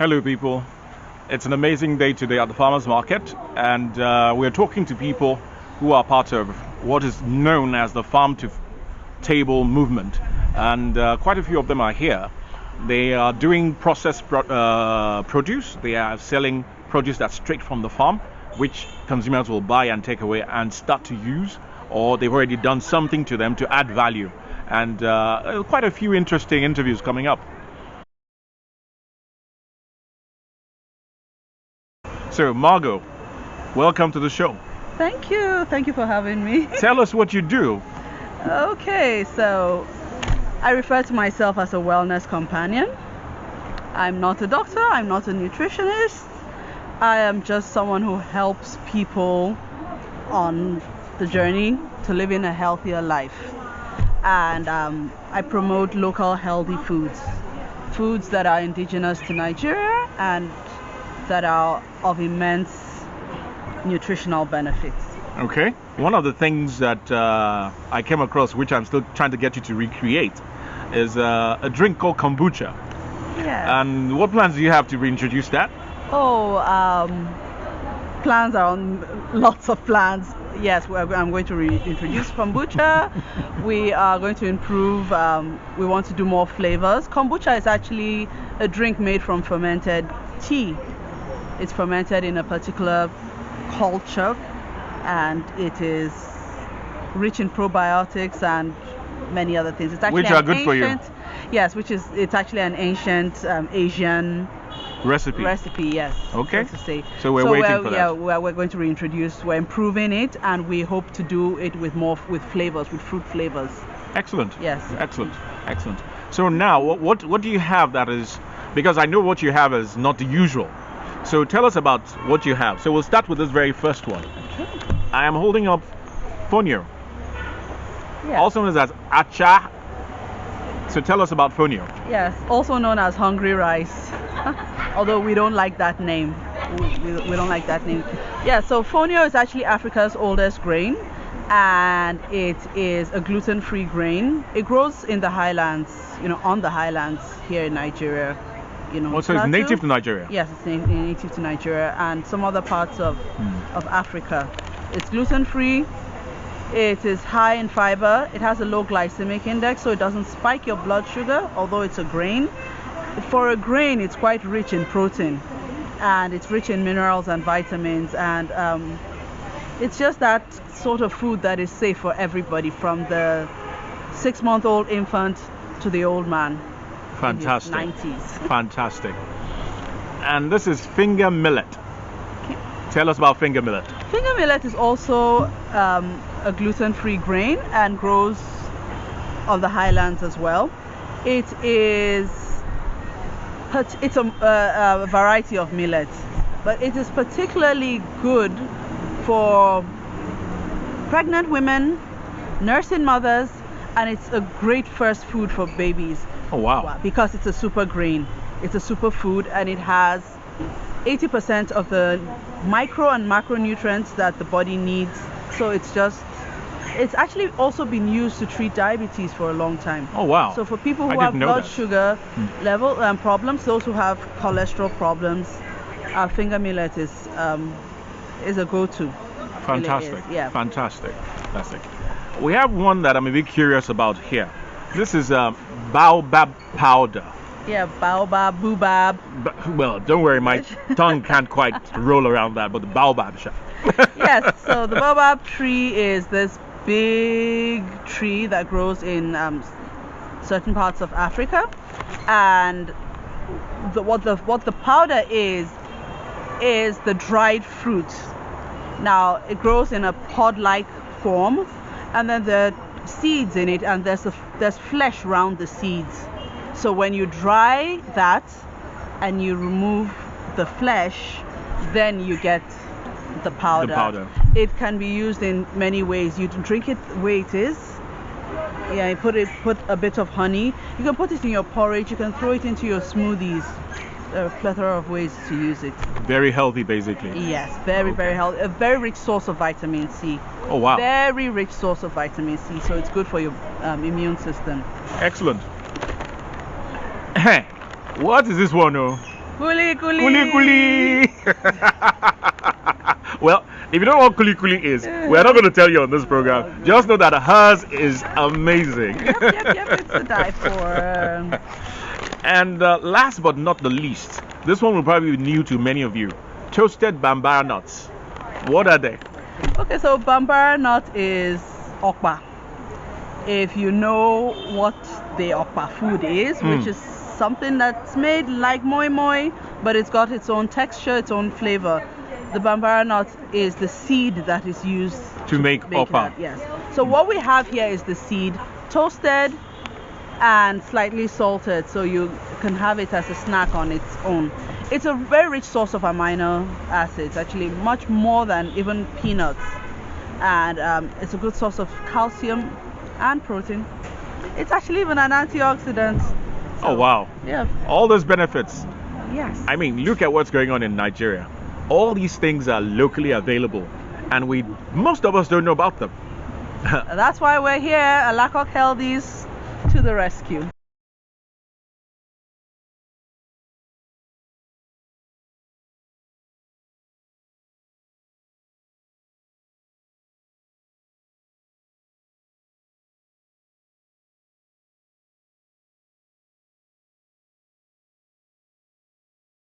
Hello, people. It's an amazing day today at the farmers market, and we're talking to people who are part of what is known as the farm to table movement, and quite a few of them are here. They are doing processed produce. They are selling produce that's straight from the farm, which consumers will buy and take away and start to use, or they've already done something to them to add value. And quite a few interesting interviews coming up. So, Margot, welcome to the show. Thank you. Thank you for having me. Tell us what you do. Okay, so I refer to myself as a wellness companion. I'm not a doctor, I'm not a nutritionist. I am just someone who helps people on the journey to living a healthier life. And I promote local healthy foods that are indigenous to Nigeria and that are of immense nutritional benefits. Okay. One of the things that I came across, which I'm still trying to get you to recreate, is a drink called kombucha. Yeah. And what plans do you have to reintroduce that? Plans are on lots of plans. Yes, I'm going to reintroduce kombucha. We are going to improve. We want to do more flavors. Kombucha is actually a drink made from fermented tea. It's fermented in a particular culture, and it is rich in probiotics and many other things. It's actually which are good for you. Yes, it's actually an ancient Asian recipe. Yes. Okay. So to say. So we're waiting for that. Yeah, we're going to reintroduce. We're improving it, and we hope to do it with flavors, with fruit flavors. Excellent. Yes. Excellent. So now, what do you have that is? Because I know what you have is not the usual. So tell us about what you have. So we'll start with this very first one. Okay. I am holding up fonio, Yes. also known as acha. So tell us about fonio. Yes, also known as hungry rice. Although we don't like that name. We don't like that name. Yeah, so fonio is actually Africa's oldest grain, and it is a gluten-free grain. It grows in the highlands, on the highlands here in Nigeria. So it's native to Nigeria? Yes, it's native to Nigeria and some other parts of Africa. It's gluten-free. It is high in fiber. It has a low glycemic index, so it doesn't spike your blood sugar, although it's a grain. For a grain, it's quite rich in protein, and it's rich in minerals and vitamins, and it's just that sort of food that is safe for everybody, from the 6-month-old infant to the old man. Fantastic. In his 90s. Fantastic. And this is finger millet. Okay. Tell us about finger millet. Finger millet is also a gluten-free grain and grows on the highlands as well. It's a variety of millets, but it is particularly good for pregnant women, nursing mothers, and it's a great first food for babies. Oh, wow. Because it's a super grain. It's a superfood, and it has 80% of the micro and macronutrients that the body needs. So it's actually also been used to treat diabetes for a long time. Oh, wow. So for people who have blood sugar level problems, those who have cholesterol problems, finger millet is a go-to. Fantastic. Really is, yeah. Fantastic. We have one that I'm a bit curious about here. This is baobab powder. Yeah, baobab, boobab. Well, don't worry, my tongue can't quite roll around that, but the baobab shop. Yes, so the baobab tree is this big tree that grows in certain parts of Africa, and what the powder is the dried fruit. Now it grows in a pod-like form, and then the seeds in it, and there's flesh around the seeds. So when you dry that and you remove the flesh, then you get the powder. It can be used in many ways. You can drink it the way it is. Yeah, you put a bit of honey. You can put it in your porridge. You can throw it into your smoothies. There are a plethora of ways to use it. Very healthy, basically. Yes, very healthy. A very rich source of vitamin C. Oh, wow. Very rich source of vitamin C. So it's good for your immune system. Excellent. What is this one? Oh? Kuli kuli. Kuli kuli. Well, if you don't know what kuli kuli is, we're not going to tell you on this program. Just know that hers is amazing. Yep. It's a die for. And last but not the least, this one will probably be new to many of you. Toasted bambara nuts. What are they? Okay, so bambara nut is okpa. If you know what the okpa food is, which is something that's made like moi moi, but it's got its own texture, its own flavor. The bambara nut is the seed that is used to make okpa. That, yes. So what we have here is the seed toasted and slightly salted, so you can have it as a snack on its own. It's a very rich source of amino acids, actually much more than even peanuts, and it's a good source of calcium and protein. It's actually even an antioxidant. So, oh wow. Yeah. All those benefits. Yes. I mean, look at what's going on in Nigeria. All these things are locally available, and most of us don't know about them. That's why we're here, Alacoque Healthies to the rescue.